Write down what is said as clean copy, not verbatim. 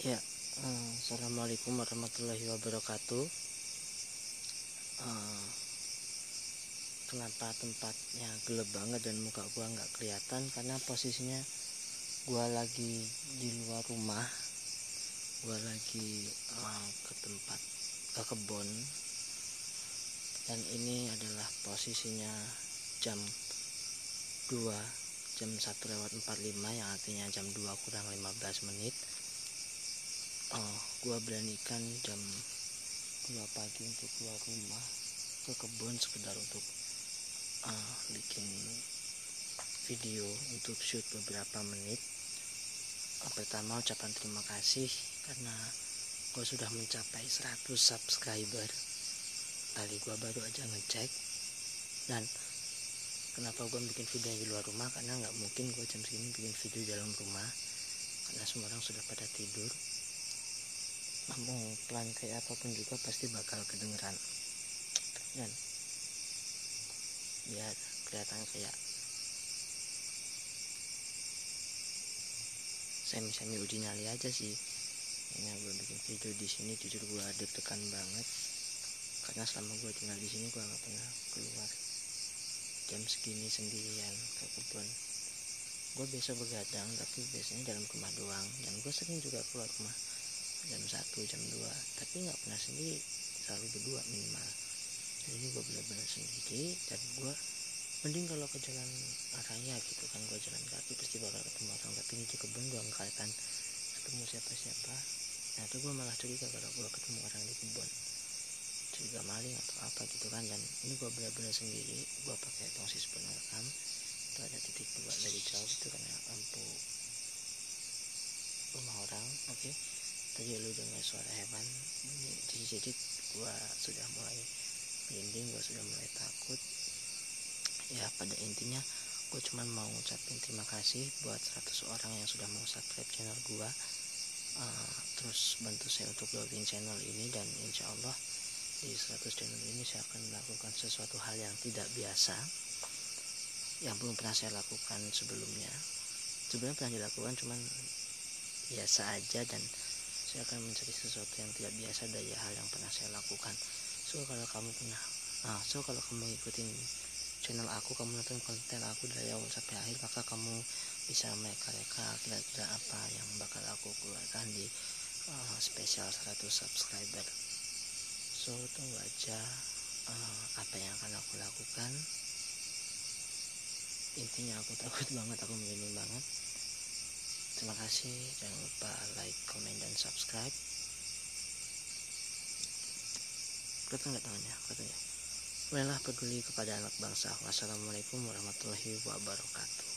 Ya, assalamualaikum warahmatullahi wabarakatuh. Eh, Kenapa tempatnya gelap banget dan muka gua nggak kelihatan? Karena posisinya gua lagi di luar rumah. Gua lagi ke kebun, dan ini adalah posisinya jam 2, jam 1:45, yang artinya jam 2 kurang 15 menit. Gua beranikan jam 2 pagi untuk keluar rumah ke kebun sekedar untuk bikin video untuk shoot beberapa menit. Pertama, ucapan terima kasih karena gue sudah mencapai 100 subscriber. Tadi gue baru aja ngecek. Dan kenapa gue bikin video di luar rumah? Karena nggak mungkin gue jam segini bikin video di dalam rumah, karena semua orang sudah pada tidur. Mau pelan kayak apapun juga pasti bakal kedengeran, dan biar kelihatan kayak semi uji nyali aja sih. Ini gue bikin video di sini, jujur gue deg-degan banget karena selama gue tinggal di sini gue nggak pernah keluar jam segini sendirian ke kebun. Gue biasa begadang tapi biasanya dalam rumah doang, dan gue sering juga keluar rumah jam 1, jam 2, tapi nggak pernah sendiri, selalu berdua minimal. Jadi gue benar-benar sendiri, dan gue mending kalau ke jalan raya gitu kan, gue jalan kaki pasti bakal ketemu orang, tapi ini di kebun gue nggak akan ketemu siapa-siapa. Nah itu gue malah curiga kalau gue ketemu orang di kebun, curiga maling atau apa gitu kan. Dan ini gue benar-benar sendiri, gue pakai tongsis penerekam. Itu ada titik 2 dari jauh itu karena lampu rumah orang. Oke. Tadi lu dengar suara hewan bunyi cicit-cicit, gue sudah mulai merinding, gue sudah mulai takut. Ya pada intinya gue cuma mau ngucapin terima kasih buat 100 orang yang sudah mau subscribe channel gue. Terus bantu saya untuk growing channel ini, dan insya Allah di 100 channel ini saya akan melakukan sesuatu hal yang tidak biasa, yang belum pernah saya lakukan sebelumnya. Sebenarnya pernah dilakukan, cuman biasa aja, dan saya akan mencari sesuatu yang tidak biasa dari hal yang pernah saya lakukan. Kalau kamu ngikutin channel aku, kamu nonton konten aku dari awal sampai akhir, maka kamu bisa mereka kira-kira apa yang bakal aku keluarkan di spesial 100 subscriber. Tunggu aja apa yang akan aku lakukan. Intinya aku takut banget, aku merinding banget. Terima kasih, jangan lupa like, comment, dan subscribe. Kelihatan nggak tangannya? Kelihatan ya? Marilah peduli kepada anak bangsa. Wassalamualaikum warahmatullahi wabarakatuh.